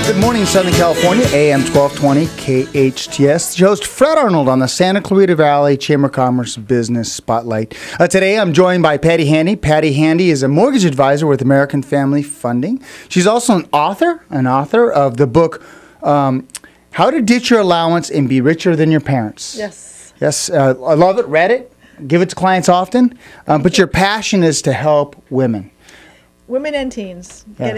Good morning, Southern California, AM 1220, KHTS. The host, Fred Arnold, on the Santa Clarita Valley Chamber of Commerce Business Spotlight. Today, I'm joined by Patti Handy. Patti Handy is a mortgage advisor with American Family Funding. She's also an author of the book, How to Ditch Your Allowance and Be Richer Than Your Parents. Yes. Yes, I love it, read it, give it to clients often, but your passion is to help women. Women and teens, Yes.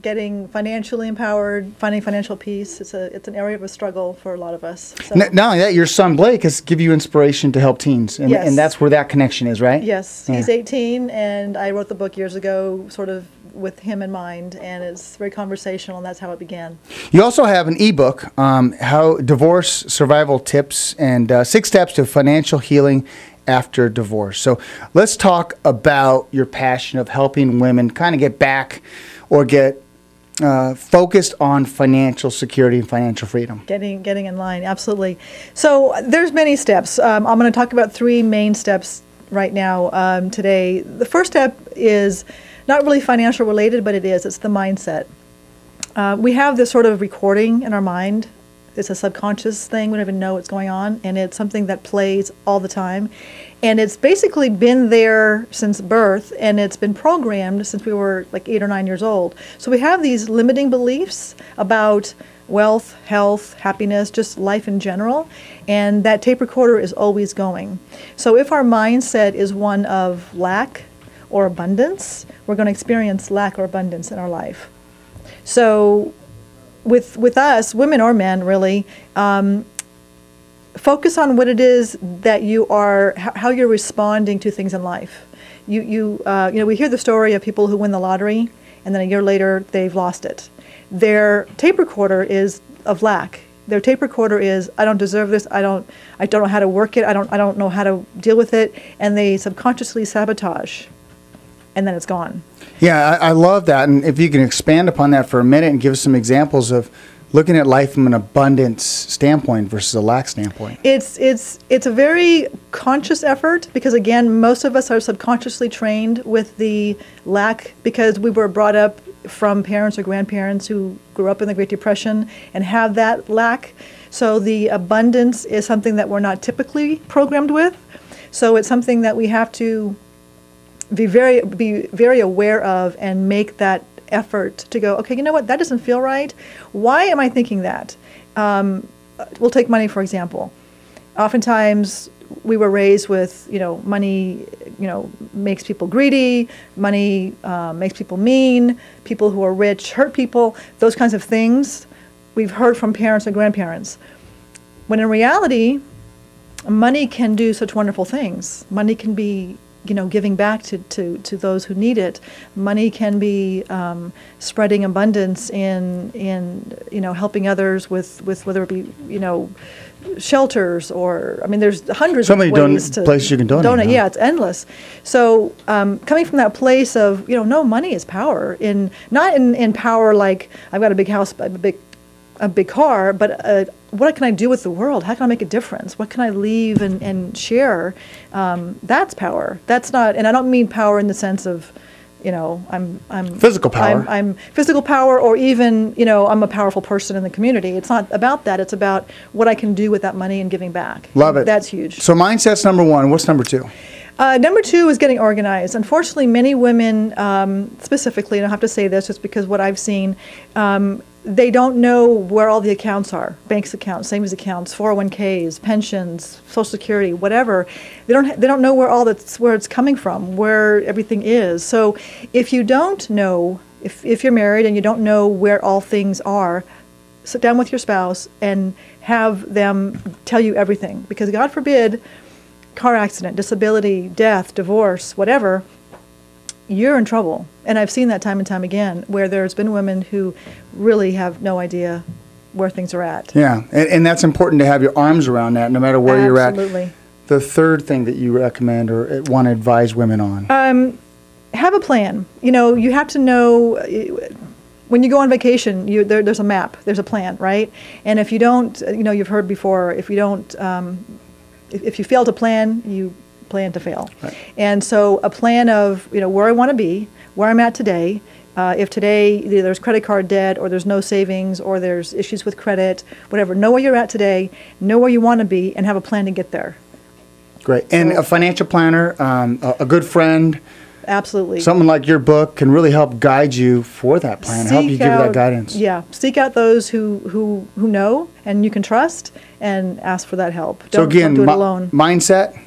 getting financially empowered, finding financial peace. It's an area of a struggle for a lot of us. So. Not only that, your son Blake has given you inspiration to help teens, and, Yes. and that's where that connection is, right? Yes, Yeah. he's 18, and I wrote the book years ago, sort of with him in mind, and it's very conversational, and that's how it began. You also have an ebook, How Divorce Survival Tips and 6 Steps to Financial Healing After Divorce. So let's talk about your passion of helping women kind of get back or get focused on financial security and financial freedom. Getting in line, absolutely. So there's many steps. I'm going to talk about 3 main steps right now today. The first step is not really financial related, but it's the mindset. We have this sort of recording in our mind. It's a subconscious thing. We don't even know what's going on, and it's something that plays all the time. And it's basically been there since birth, and it's been programmed since we were like 8 or 9 years old. So we have these limiting beliefs about wealth, health, happiness, just life in general, and that tape recorder is always going. So if our mindset is one of lack or abundance, we're going to experience lack or abundance in our life. So with us, women or men really, focus on what it is that you are, how you're responding to things in life. You know, we hear the story of people who win the lottery, and then a year later they've lost it. Their tape recorder is of lack. Their tape recorder is, I don't deserve this. I don't know how to work it. I don't know how to deal with it, and they subconsciously sabotage, and then it's gone. Yeah, I love that. And if you can expand upon that for a minute and give us some examples of looking at life from an abundance standpoint versus a lack standpoint. It's a very conscious effort because, again, most of us are subconsciously trained with the lack because we were brought up from parents or grandparents who grew up in the Great Depression and have that lack. So the abundance is something that we're not typically programmed with. So it's something that we have to be very aware of and make that effort to go, okay, you know what, that doesn't feel right. Why am I thinking that? We'll take money, for example. Oftentimes, we were raised with, money, makes people greedy, money makes people mean, people who are rich hurt people, those kinds of things we've heard from parents and grandparents. When in reality, money can do such wonderful things. Money can be giving back to those who need it. Money can be spreading abundance in helping others with whether it be shelters or there's hundreds of ways to places you can donate. Huh? Yeah, it's endless. So coming from that place of no, money is power. Not in power like I've got a big house, a big car, but what can I do with the world? How can I make a difference? What can I leave and share? That's power. That's not, and I don't mean power in the sense of, I'm physical power. I'm physical power, or even, I'm a powerful person in the community. It's not about that. It's about what I can do with that money and giving back. Love it. That's huge. So mindset's number 1. What's number 2? Number 2 is getting organized. Unfortunately, many women, specifically, and I have to say this just because what I've seen, they don't know where all the accounts are. Banks accounts, savings accounts, 401ks, pensions, Social Security, whatever. They don't know where it's coming from, where everything is. So if you don't know, if you're married and you don't know where all things are, sit down with your spouse and have them tell you everything. Because God forbid, car accident, disability, death, divorce, whatever, you're in trouble. And I've seen that time and time again, where there's been women who really have no idea where things are at. Yeah, and that's important to have your arms around that, no matter where you're at. Absolutely. The third thing that you recommend or want to advise women on? Have a plan. You have to know, when you go on vacation, there's a map, there's a plan, right? And if you don't, you've heard before, if you don't, if you fail to plan, you plan to fail. Right. And so a plan of, where I want to be, where I'm at today, If today either there's credit card debt or there's no savings or there's issues with credit, whatever, know where you're at today, know where you want to be, and have a plan to get there. Great. And a financial planner, a good friend, Absolutely. someone like your book can really help guide you for that plan, help you give you that guidance. Yeah, seek out those who know and you can trust, and ask for that help. Don't do it alone. Mindset,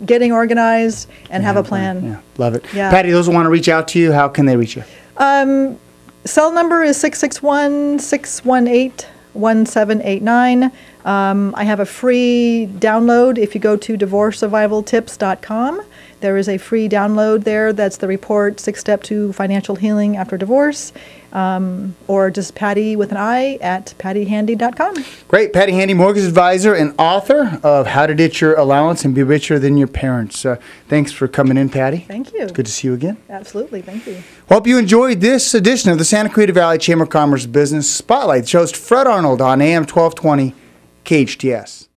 getting organized, and have a plan. Yeah, love it. Yeah. Patti, those who want to reach out to you, how can they reach you? Cell number is 661-618-1789. I have a free download if you go to divorcesurvivaltips.com. There is a free download there. That's the report, 6-Step to Financial Healing After Divorce, or just Patti with an I at pattyhandy.com. Great. Patti Handy, mortgage advisor and author of How to Ditch Your Allowance and Be Richer Than Your Parents. Thanks for coming in, Patti. Thank you. It's good to see you again. Absolutely. Thank you. Hope you enjoyed this edition of the Santa Clarita Valley Chamber of Commerce Business Spotlight. The show's Fred Arnold on AM 1220 KHTS.